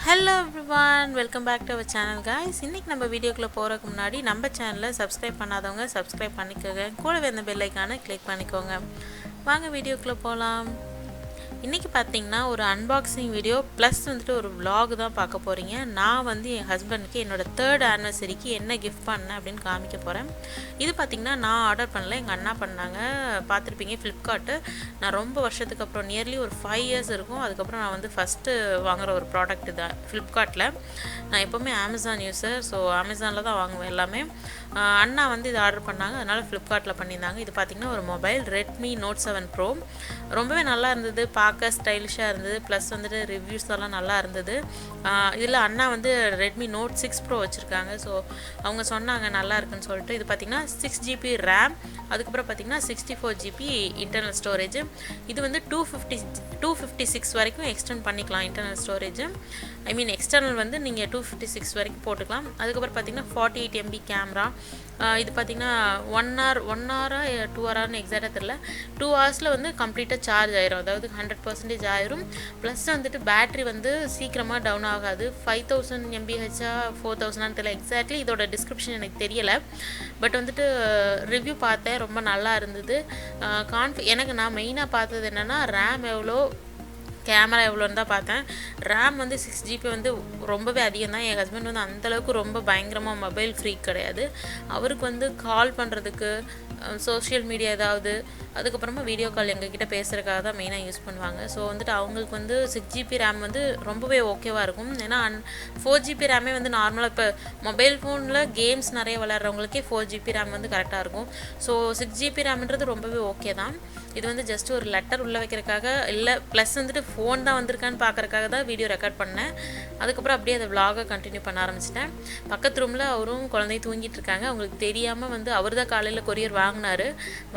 Hello everyone, welcome back to our channel guys. இன்னைக்கு நம்ம வீடியோக்குள்ள போறதுக்கு முன்னாடி நம்ம சேனலை சப்ஸ்கிரைப் பண்ணாதவங்க சப்ஸ்கிரைப் பண்ணிக்கோங்க. கூடவே அந்த பெல் ஐகானை கிளிக் பண்ணிக்கோங்க. வாங்க வீடியோக்குள்ள போலாம். இன்றைக்கி பார்த்தீங்கன்னா ஒரு அன்பாக்சிங் வீடியோ ப்ளஸ் வந்துட்டு ஒரு vlog தான் பார்க்க போகிறீங்க. நான் வந்து என் ஹஸ்பண்டுக்கு என்னோடய 3rd ஆனிவர்சரிக்கு என்ன கிஃப்ட் பண்ணேன் அப்படின்னு காமிக்க போகிறேன். இது பார்த்திங்கன்னா நான் ஆர்டர் பண்ணல, எங்கள் அண்ணா பண்ணாங்க. பார்த்துருப்பீங்க ஃப்ளிப்கார்ட்டு. நான் ரொம்ப வருஷத்துக்கு அப்புறம் நியர்லி ஒரு 5 இயர்ஸ் இருக்கும். அதுக்கப்புறம் நான் வந்து ஃபஸ்ட்டு வாங்குகிற ஒரு ப்ராடக்ட் தான் ஃப்ளிப்கார்ட்டில். நான் எப்போவுமே அமேசான் யூஸர், ஸோ அமேசானில் தான் வாங்குவேன் எல்லாமே. அண்ணா வந்து இது ஆர்டர் பண்ணாங்க, அதனால் ஃப்ளிப்கார்ட்டில் பண்ணியிருந்தாங்க. இது பார்த்திங்கன்னா ஒரு மொபைல் ரெட்மி நோட் 7 ப்ரோ. ரொம்பவே நல்லா இருந்தது, பார்க்க ஸ்டைலிஷாக இருந்தது. ப்ளஸ் வந்துட்டு ரிவ்யூஸ் எல்லாம் நல்லா இருந்தது. இதில் அண்ணா வந்து ரெட்மி நோட் 6 ப்ரோ வச்சுருக்காங்க. ஸோ அவங்க சொன்னாங்க நல்லா இருக்குன்னு சொல்லிட்டு. இது பார்த்திங்கன்னா 6GB ரேம், அதுக்கப்புறம் பார்த்திங்கன்னா 64GB இன்டர்னல் ஸ்டோரேஜ். இது வந்து 256 வரைக்கும் எக்ஸ்டெண்ட் பண்ணிக்கலாம் இன்டர்னல் ஸ்டோரேஜ். ஐ மீன் எக்ஸ்டர்னல் வந்து நீங்கள் 256 வரைக்கும் போட்டுக்கலாம். அதுக்கப்புறம் பார்த்திங்கன்னா 48 MB கேமரா. இது பார்த்திங்கன்னா 1 hour 2 ஹவரான்னு எக்ஸாக்டாக தெரில. 2 ஹவர்ஸில் வந்து கம்ப்ளீட்டாக சார்ஜ் ஆயிரும், அதாவது 100% ஆயிரும். ப்ளஸ் வந்துட்டு பேட்ரி வந்து சீக்கிரமாக டவுன் ஆகாது. 5000 mAh 4000 தெரியல எக்ஸாக்ட்லி, இதோட டிஸ்கிரிப்ஷன் எனக்கு தெரியலை. பட் வந்துட்டு ரிவ்யூ பார்த்தேன், ரொம்ப நல்லா இருந்தது. எனக்கு நான் மெயினாக பார்த்தது என்னென்னா ரேம் எவ்வளோ, கேமரா எவ்வளோன்னு தான் பார்த்தேன். ரேம் வந்து 6GB வந்து ரொம்பவே அதிகம் தான். என் ஹஸ்பண்ட் வந்து அந்தளவுக்கு ரொம்ப பயங்கரமாக மொபைல் ஃப்ரீக் கிடையாது. அவருக்கு வந்து கால் பண்ணுறதுக்கு, சோஷியல் மீடியா ஏதாவது, அதுக்கப்புறமா வீடியோ கால் எங்ககிட்ட பேசுகிறதுக்காக தான் மெயினாக யூஸ் பண்ணுவாங்க. ஸோ வந்துட்டு அவங்களுக்கு வந்து 6GB ரேம் வந்து ரொம்பவே ஓகேவாக இருக்கும். ஏன்னா 4GB ரேமே வந்து நார்மலாக இப்போ மொபைல் ஃபோனில் கேம்ஸ் நிறைய விளையாடுறவங்களுக்கே 4GB ரேம் வந்து கரெக்டாக இருக்கும். ஸோ 6GB ரேம்ன்றது ரொம்பவே ஓகே தான். இது வந்து ஜஸ்ட் ஒரு லெட்டர் உள்ளே வைக்கிறதுக்காக இல்லை, ப்ளஸ் வந்துட்டு ஃபோன் தான் வந்திருக்கான்னு பார்க்குறக்காக தான் வீடியோ ரெக்கார்ட் பண்ணேன். அதுக்கப்புறம் அப்படியே அதை vlog கண்டினியூ பண்ண ஆரம்பிச்சிட்டேன். பக்கத்து ரூமில் அவரும் குழந்தையும் தூங்கிட்டு இருக்காங்க. அவங்களுக்கு தெரியாமல் வந்து அவர் தான் காலையில் கொரியர்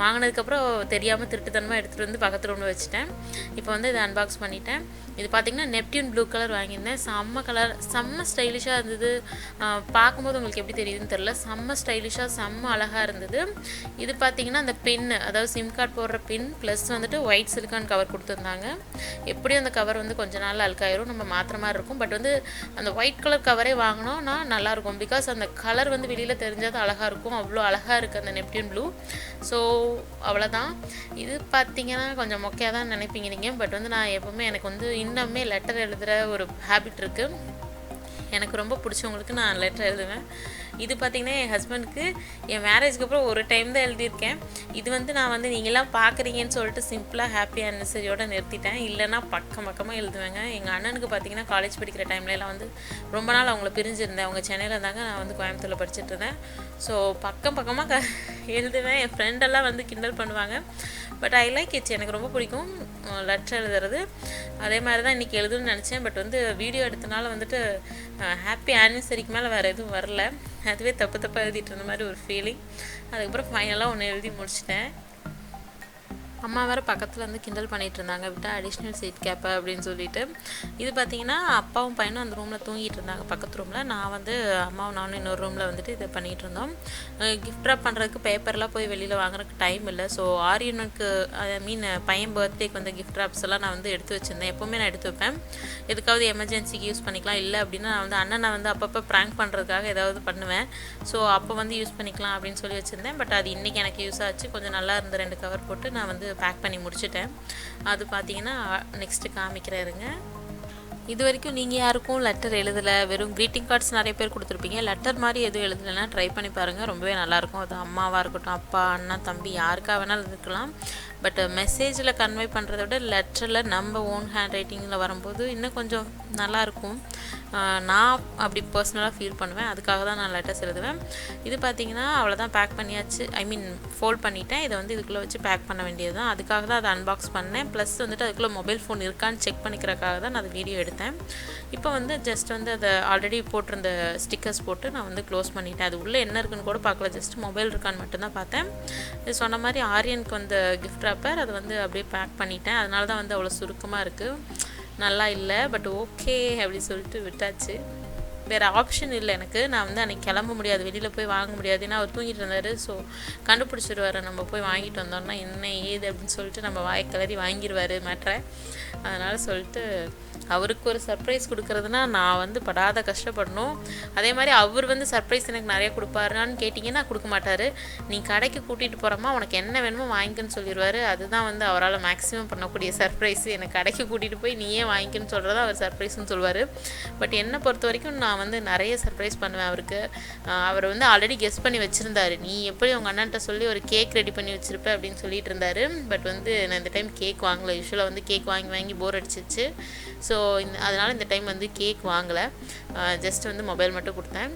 வாங்கினதுக்கப்புறம் தெரியாமல் திருட்டுத்தனமாக எடுத்துகிட்டு வந்து பக்கத்து ரூமில் வச்சுட்டேன். இப்போ வந்து இதை அன்பாக்ஸ் பண்ணிட்டேன். இது பார்த்திங்கன்னா நெப்டியூன் ப்ளூ கலர் வாங்கியிருந்தேன். செம்ம கலர், செம்ம ஸ்டைலிஷாக இருந்தது. பார்க்கும்போது உங்களுக்கு எப்படி தெரியுதுன்னு தெரில, செம்ம ஸ்டைலிஷாக செம்ம அழகாக இருந்தது. இது பார்த்திங்கன்னா அந்த பின், அதாவது சிம் கார்டு போடுற பின் ப்ளஸ் வந்துட்டு ஒயிட் சிலிக்கான் கவர் கொடுத்துருந்தாங்க. எப்படியும் அந்த கவர் வந்து கொஞ்ச நாள் அழுக்காயிரும், நம்ம மாத்திர மாதிரி இருக்கும். பட் வந்து அந்த ஒயிட் கலர் கவரே வாங்கினோன்னா நல்லாயிருக்கும். பிகாஸ் அந்த கலர் வந்து வெளியில் தெரிஞ்சால் அழகாக இருக்கும். அவ்வளோ அழகாக இருக்குது அந்த நெப்டியூன் ப்ளூ. ஸோ அவ்வளோதான். இது பார்த்திங்கன்னா கொஞ்சம் மொக்கையாக தான் நினைப்பீங்க நீங்கள். பட் வந்து நான் எப்போவுமே எனக்கு வந்து இன்னுமே லெட்டர் எழுதுகிற ஒரு ஹேபிட் இருக்குது. எனக்கு ரொம்ப பிடிச்சவங்களுக்கு நான் லெட்டர் எழுதுவேன். இது பார்த்திங்கன்னா என் ஹஸ்பண்டுக்கு என் மேரேஜ்க்கு அப்புறம் ஒரு டைம் தான் எழுதியிருக்கேன். இது வந்து நான் வந்து நீங்களாம் பார்க்குறீங்கன்னு சொல்லிட்டு சிம்பிளாக ஹாப்பி ஆனிவர்சரியோடு நிறுத்திட்டேன். இல்லைனா பக்கமாக எழுதுவேங்க. எங்கள் அண்ணனுக்கு பார்த்திங்கன்னா காலேஜ் படிக்கிற டைம்லலாம் வந்து ரொம்ப நாள் அவங்கள பிரிஞ்சிருந்தேன். அவங்க சென்னையில் இருந்தாங்க, நான் வந்து கோயம்புத்தூரில் படிச்சுட்டு இருந்தேன். ஸோ பக்கமாக எழுதுவேன். என் ஃப்ரெண்டெல்லாம் வந்து கிண்டல் பண்ணுவாங்க. பட் ஐ லைக் இட்ஸ், எனக்கு ரொம்ப பிடிக்கும் லெட்டர் எழுதுறது. அதே மாதிரி தான் இன்றைக்கி எழுதுன்னு நினச்சேன். பட் வந்து வீடியோ எடுத்தனால வந்துட்டு ஹாப்பி ஆனிவர்சரிக்கு மேலே வேறு எதுவும் வரல. அதுவே தப்பாக எழுதிட்டு இருந்த மாதிரி ஒரு ஃபீலிங். அதுக்கப்புறம் ஃபைனலாக ஒன்று எழுதி முடிச்சிட்டேன். அம்மா வேறு பக்கத்தில் வந்து கிண்டல் பண்ணிகிட்டு இருந்தாங்க, விட்டால் அடிஷ்னல் சீட் கேப்பை அப்படின்னு சொல்லிட்டு. இது பார்த்திங்கன்னா அப்பாவும் பையனும் அந்த ரூமில் தூங்கிட்டு இருந்தாங்க பக்கத்து ரூமில். நான் வந்து அம்மாவும் நானும் இன்னொரு ரூமில் வந்துட்டு இதை பண்ணிகிட்டு இருந்தோம். கிஃப்ட் ட்ராப் பண்ணுறதுக்கு பேப்பர்லாம் போய் வெளியில் வாங்குறதுக்கு டைம் இல்லை. ஸோ ஆரியனுக்கு ஐ மீன் பையன் பர்த்டேக்கு வந்து கிஃப்ட் ட்ராப்ஸ் எல்லாம் நான் வந்து எடுத்து வச்சுருந்தேன். எப்போவுமே நான் எடுத்து வைப்பேன், எதுக்காவது எமர்ஜென்சிக்கு யூஸ் பண்ணிக்கலாம். இல்லை அப்படின்னா நான் வந்து அண்ணனை வந்து அப்பப்போ ப்ராங்க் பண்ணுறதுக்காக ஏதாவது பண்ணுவேன். ஸோ அப்போ வந்து யூஸ் பண்ணிக்கலாம் அப்படின்னு சொல்லி வச்சுருந்தேன். பட் அது இன்றைக்கி எனக்கு யூஸ் ஆச்சு. கொஞ்சம் நல்லா இருந்த 2 கவர் போட்டு நான் வந்து பேக் பண்ணி முடிச்சிட்டேன். அது பார்த்தீங்கன்னா நெக்ஸ்ட்டு காமிக்கிறேருங்க. இது வரைக்கும் நீங்கள் யாருக்கும் லெட்டர் எழுதலை, வெறும் க்ரீட்டிங் கார்ட்ஸ் நிறைய பேர் கொடுத்துருப்பீங்க. லெட்டர் மாதிரி எதுவும் எழுதலைன்னா ட்ரை பண்ணி பாருங்கள், ரொம்பவே நல்லாயிருக்கும். அது அம்மாவாக இருக்கட்டும், அப்பா, அண்ணா, தம்பி, யாருக்காக வேணாலும் இருக்கலாம். பட் மெசேஜில் கன்வே பண்ணுறத விட லெட்டரில் நம்ம ஓன் ஹேண்ட் ரைட்டிங்கில் வரும்போது இன்னும் கொஞ்சம் நல்லாயிருக்கும். நான் அப்படி பர்சனலாக ஃபீல் பண்ணுவேன். அதுக்காக தான் நான் லெட்டர்ஸ் எழுதுவேன். இது பார்த்திங்கன்னா அவ்வளோதான், பேக் பண்ணியாச்சு. ஐ மீன் ஃபோல்ட் பண்ணிவிட்டேன். இதை வந்து இதுக்குள்ளே வச்சு பேக் பண்ண வேண்டியது தான். அதுக்காக தான் அதை அன்பாக்ஸ் பண்ணேன். ப்ளஸ் வந்துட்டு அதுக்குள்ளே மொபைல் ஃபோன் இருக்கான்னு செக் பண்ணிக்கிறதுக்காக தான் நான் அது வீடியோ எடுத்தேன். இப்போ வந்து ஜஸ்ட் வந்து அதை ஆல்ரெடி போட்டிருந்த ஸ்டிக்கர்ஸ் போட்டு நான் வந்து க்ளோஸ் பண்ணிட்டேன். அது உள்ளே என்ன இருக்குன்னு கூட பார்க்கல, ஜஸ்ட் மொபைல் இருக்கான்னு மட்டும்தான் பார்த்தேன். இது சொன்ன மாதிரி ஆரியனுக்கு வந்த கிஃப்ட் ராப்பர், அதை வந்து அப்படியே பேக் பண்ணிட்டேன். அதனால தான் வந்து அவ்வளோ சுருக்கமாக இருக்குது, நல்லா இல்லை. பட் ஓகே அப்படி சொல்லிட்டு விட்டாச்சு. வேறு ஆப்ஷன் இல்லை எனக்கு. நான் வந்து அன்றைக்கி கிளம்ப முடியாது, வெளியில் போய் வாங்க முடியாது, ஏன்னா அவர் தூங்கிட்டு இருந்தார். ஸோ கண்டுபிடிச்சிடுவார் நம்ம போய் வாங்கிட்டு வந்தோம்னா என்ன ஏது அப்படின்னு சொல்லிட்டு நம்ம வாயை கிளறி வாங்கிடுவார் மேட்ரை. அதனால் சொல்லிட்டு அவருக்கு ஒரு சர்ப்ரைஸ் கொடுக்குறதுனா நான் வந்து படாத கஷ்டப்படணும். அதே மாதிரி அவர் வந்து சர்ப்ரைஸ் எனக்கு நிறைய கொடுப்பாருன்னு கேட்டிங்கன்னா கொடுக்க மாட்டார். நீ கடைக்கு கூட்டிகிட்டு போகிறோமா, உனக்கு என்ன வேணுமோ வாங்கிக்கன்னு சொல்லிடுவார். அதுதான் வந்து அவரால் மேக்ஸிமம் பண்ணக்கூடிய சர்ப்ரைஸ். எனக்கு கடைக்கு கூட்டிகிட்டு போய் நீயே வாங்கிக்கன்னு சொல்கிறதா அவர் சர்ப்ரைஸ்ன்னு சொல்லுவார். பட் என்னை பொறுத்த வரைக்கும் நான் வந்து நிறைய சர்ப்ரைஸ் பண்ணுவேன் அவருக்கு. அவர் வந்து ஆல்ரெடி கெஸ் பண்ணி வச்சுருந்தார், நீ எப்படி உங்கள் அண்ணன்ட்ட சொல்லி ஒரு கேக் ரெடி பண்ணி வச்சுருப்ப அப்படின்னு சொல்லிட்டு இருந்தார். பட் வந்து நான் இந்த டைம் கேக் வாங்கலை. யூஸ்வலாக வந்து கேக் வாங்கி வாங்கி போர் அடிச்சிச்சு. ஸோ அதனால் இந்த டைம் வந்து கேக் வாங்கலை, ஜஸ்ட் வந்து மொபைல் மட்டும் கொடுத்தேன்.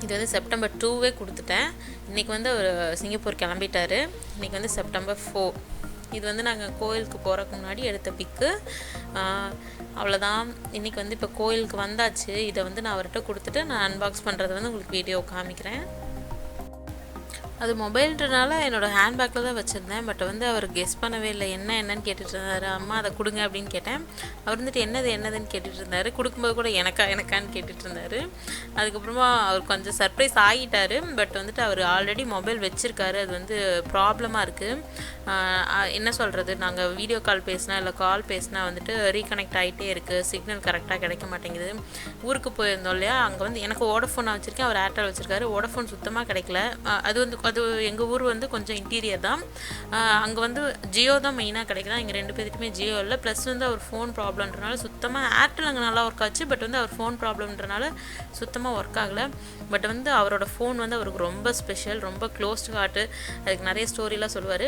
இது வந்து செப்டம்பர் 2 கொடுத்துட்டேன். இன்றைக்கி வந்து அவர் சிங்கப்பூர் கிளம்பிட்டார். இன்றைக்கி வந்து செப்டம்பர் 4. இது வந்து நாங்கள் கோயிலுக்கு போகிறதுக்கு முன்னாடி எடுத்த பிக்கு. அவ்வளோதான். இன்றைக்கி வந்து இப்போ கோயிலுக்கு வந்தாச்சு. இதை வந்து நான் அவர்கிட்ட கொடுத்துட்டு நான் அன்பாக்ஸ் பண்ணுறது வந்து உங்களுக்கு வீடியோ காமிக்கிறேன். அது மொபைல்ன்றனால என்னோடய ஹேண்ட்பேக்கில் தான் வச்சுருந்தேன். பட் வந்து அவர் கெஸ் பண்ணவே இல்லை. என்னன்னு கேட்டுட்டு இருந்தார். அம்மா அதை கொடுங்க அப்படின்னு கேட்டேன். அவர் வந்துட்டு என்னதுன்னு கேட்டுட்டு இருந்தார். கொடுக்கும்போது கூட எனக்கான்னு கேட்டுட்டு இருந்தார். அதுக்கப்புறமா அவர் கொஞ்சம் சர்ப்ரைஸ் ஆகிட்டார். பட் வந்துட்டு அவர் ஆல்ரெடி மொபைல் வச்சுருக்காரு. அது வந்து ப்ராப்ளமாக இருக்குது. என்ன சொல்கிறது, நாங்கள் வீடியோ கால் பேசினா இல்லை கால் பேசினா வந்துட்டு ரீகனெக்ட் ஆகிட்டே இருக்குது, சிக்னல் கரெக்டாக கிடைக்க மாட்டேங்குது. ஊருக்கு போயிருந்தோம் இல்லையா, அங்கே வந்து எனக்கு வோடஃபோன் நான் வச்சுருக்கேன், அவர் ஏர்டெல் வச்சுருக்காரு. வோடஃபோன் சுத்தமாக கிடைக்கல. அது எங்கள் ஊர் வந்து கொஞ்சம் இன்டீரியர் தான். அங்கே வந்து ஜியோ தான் மெயினாக கிடைக்குதா. எங்கள் 2 பேருக்குமே ஜியோ இல்லை. ப்ளஸ் வந்து அவர் ஃபோன் ப்ராப்ளம்ன்றனால சுத்தமாக ஏர்டெல் அங்கே நல்லா ஒர்க் ஆச்சு. பட் வந்து அவர் ஃபோன் ப்ராப்ளம்ன்றனால சுத்தமாக ஒர்க் ஆகலை. பட் வந்து அவரோட ஃபோன் வந்து அவருக்கு ரொம்ப ஸ்பெஷல், ரொம்ப க்ளோஸ்டு ஹார்ட்டு. அதுக்கு நிறைய ஸ்டோரிலாம் சொல்லுவார்.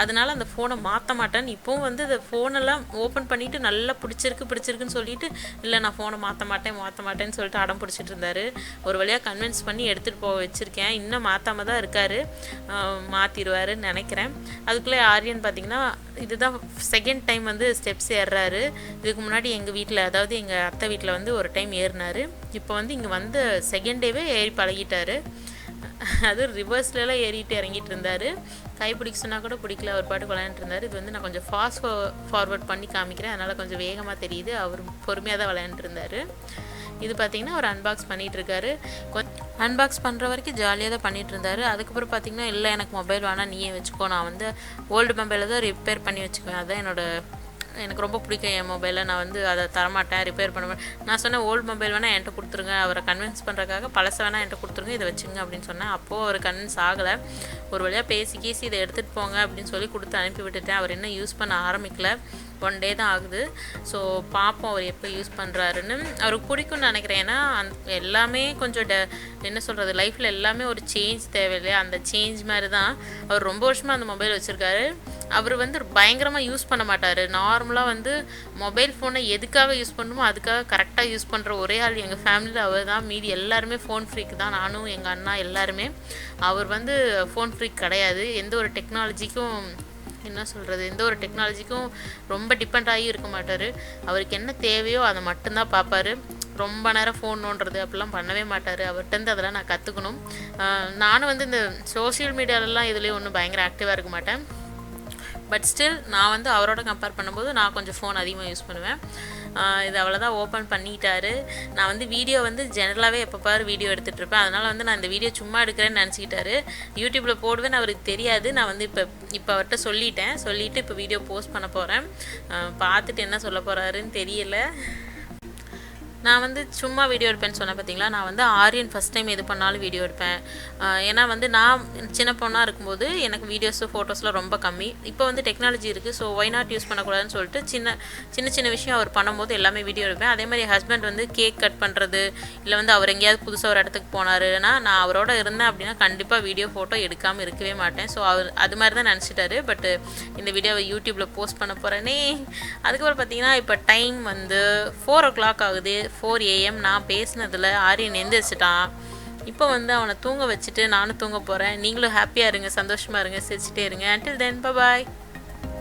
அதனால் அந்த ஃபோனை மாற்ற மாட்டேன்னு இப்போவும் வந்து அந்த ஃபோனெல்லாம் ஓப்பன் பண்ணிவிட்டு நல்லா பிடிச்சிருக்குன்னு சொல்லிட்டு இல்லை நான் ஃபோனை மாற்ற மாட்டேன்னு சொல்லிட்டு அடம் பிடிச்சிட்டு இருந்தார். ஒரு வழியாக கன்வின்ஸ் பண்ணி எடுத்துகிட்டு போக வச்சுருக்கேன். இன்னும் மாற்றாம தான் இருக்கார். மாற்றிடுவாருன்னு நினைக்கிறேன். அதுக்குள்ளே ஆரியன் பார்த்திங்கன்னா இதுதான் செகண்ட் டைம் வந்து ஸ்டெப்ஸ் ஏறுறாரு. இதுக்கு முன்னாடி எங்கள் வீட்டில், அதாவது எங்கள் அத்தை வீட்டில் வந்து ஒரு டைம் ஏறினார். இப்போ வந்து இங்கே வந்து செகண்ட் டேவே ஏறி பழகிட்டார். அது ரிவர்ஸ்லாம் ஏறிட்டு இறங்கிட்டு இருந்தார். கைப்பிடிக்க சொன்னால் கூட பிடிக்கல, அவர் பாட்டுக்கு விளையாண்டுட்டு இருந்தார். இது வந்து நான் கொஞ்சம் ஃபாஸ்ட் ஃபார்வர்ட் பண்ணி காமிக்கிறேன், அதனால் கொஞ்சம் வேகமாக தெரியுது. அவர் பொறுமையாக தான் விளையாண்டுட்டு இருந்தார். இது பார்த்திங்கன்னா அவர் அன்பாக்ஸ் பண்ணிகிட்ருக்காரு. அன்பாக்ஸ் பண்ணுற வரைக்கும் ஜாலியாக தான் பண்ணிகிட்டு இருந்தார். அதுக்கப்புறம் பார்த்திங்கன்னா இல்லை எனக்கு மொபைல் வேணாம், நீயே வச்சுக்கோ, நான் வந்து ஓல்டு மொபைலில் தான் ரிப்பேர் பண்ணி வச்சுக்குவேன், அதுதான் எனக்கு ரொம்ப பிடிக்கும் என் மொபைலை, நான் வந்து அதை தரமாட்டேன், ரிப்பேர் பண்ண மாட்டேன். நான் சொன்னேன் ஓல்டு மொபைல் வேணால் என்கிட்ட கொடுத்துருங்க, அவரை கன்வின்ஸ் பண்ணுறதுக்காக பழசை வேணால் என்கிட்ட கொடுத்துருங்க, இதை வச்சுங்க அப்படின்னு சொன்னேன். அப்போது அவர் கன்வின்ஸ் ஆகலை. ஒரு வழியாக பேசி இதை எடுத்துகிட்டு போங்க அப்படின்னு சொல்லி கொடுத்து அனுப்பி விட்டுட்டேன். அவர் இன்னும் யூஸ் பண்ண ஆரம்பிக்கல, 1 டே தான் ஆகுது. ஸோ பார்ப்போம் அவர் எப்போ யூஸ் பண்ணுறாருன்னு. அவருக்கு பிடிக்கும்னு நினைக்கிறேன். ஏன்னா எல்லாமே கொஞ்சம் என்ன சொல்கிறது, லைஃப்பில் எல்லாமே ஒரு சேஞ்ச் தேவையில்லையா, அந்த சேஞ்ச் மாதிரி தான். அவர் ரொம்ப வருஷமாக அந்த மொபைல் வச்சுருக்காரு. அவர் வந்து பயங்கரமாக யூஸ் பண்ண மாட்டார். நார்மலாக வந்து மொபைல் ஃபோனை எதுக்காக யூஸ் பண்ணணுமோ அதுக்காக கரெக்டாக யூஸ் பண்ணுற ஒரே ஆள் எங்கள் ஃபேமிலியில் அவர் தான். மீதி எல்லாருமே ஃபோன் ஃப்ரீக் தான், நானும் எங்கள் அண்ணா எல்லாருமே. அவர் வந்து ஃபோன் ஃப்ரீக் கிடையாது. எந்த ஒரு டெக்னாலஜிக்கும் ரொம்ப டிபெண்ட் ஆகி இருக்க மாட்டார். அவருக்கு என்ன தேவையோ அதை மட்டும்தான் பார்ப்பார். ரொம்ப நேரம் ஃபோன் நோண்டுறது அப்படிலாம் பண்ணவே மாட்டார். அவர்கிட்டருந்து அதெல்லாம் நான் கற்றுக்கணும். நானும் வந்து இந்த சோஷியல் மீடியாலெலாம் இதுலேயும் ஒன்றும் பயங்கர ஆக்டிவாக இருக்க மாட்டேன். பட் ஸ்டில் நான் வந்து அவரோட கம்பேர் பண்ணும்போது நான் கொஞ்சம் ஃபோன் அதிகமாக யூஸ் பண்ணுவேன். இது அவ்வளோதான், ஓப்பன் பண்ணிட்டாரு. நான் வந்து வீடியோ வந்து ஜெனரலாகவே எப்போ பாரு வீடியோ எடுத்துகிட்ருப்பேன். அதனால் வந்து நான் இந்த வீடியோ சும்மா எடுக்கிறேன்னு நினச்சிக்கிட்டாரு. யூடியூப்பில் போடுவேன்னு அவருக்கு தெரியாது. நான் வந்து இப்போ அவர்கிட்ட சொல்லிவிட்டு இப்போ வீடியோ போஸ்ட் பண்ண போகிறேன். பார்த்துட்டு என்ன சொல்ல போகிறாருன்னு தெரியல. நான் வந்து சும்மா வீடியோ எடுப்பேன்னு சொன்னேன் பார்த்தீங்களா, நான் வந்து ஆரியன் ஃபஸ்ட் டைம் எது பண்ணாலும் வீடியோ எடுப்பேன். ஏன்னா வந்து நான் சின்ன பொண்ணாக இருக்கும்போது எனக்கு வீடியோஸு ஃபோட்டோஸ்லாம் ரொம்ப கம்மி. இப்போ வந்து டெக்னாலஜி இருக்குது, ஸோ ஒய் நாட் யூஸ் பண்ணக்கூடாதுன்னு சொல்லிட்டு சின்ன விஷயம் அவர் பண்ணும்போது எல்லாமே வீடியோ எடுப்பேன். அதே மாதிரி ஹஸ்பண்ட் வந்து கேக் கட் பண்ணுறது, இல்லை வந்து அவர் எங்கேயாவது புதுசாக ஒரு இடத்துக்கு போனாருன்னா நான் அவரோட இருந்தேன் அப்படின்னா கண்டிப்பாக வீடியோ ஃபோட்டோ எடுக்காமல் இருக்கவே மாட்டேன். ஸோ அவர் அது மாதிரி தான் நினச்சிட்டாரு. பட் இந்த வீடியோவை யூடியூப்பில் போஸ்ட் பண்ண போகிறேனே. அதுக்கப்புறம் பார்த்தீங்கன்னா இப்போ டைம் வந்து 4 o'clock ஆகுது. 4 AM நான் பேசினதில் ஆரியன் எந்திரிச்சிட்டான். இப்போ வந்து அவனை தூங்க வச்சுட்டு நானும் தூங்க போகிறேன். நீங்களும் ஹாப்பியாக இருங்க, சந்தோஷமாக இருங்க, சிரிச்சிட்டே இருங்க. until then bye bye.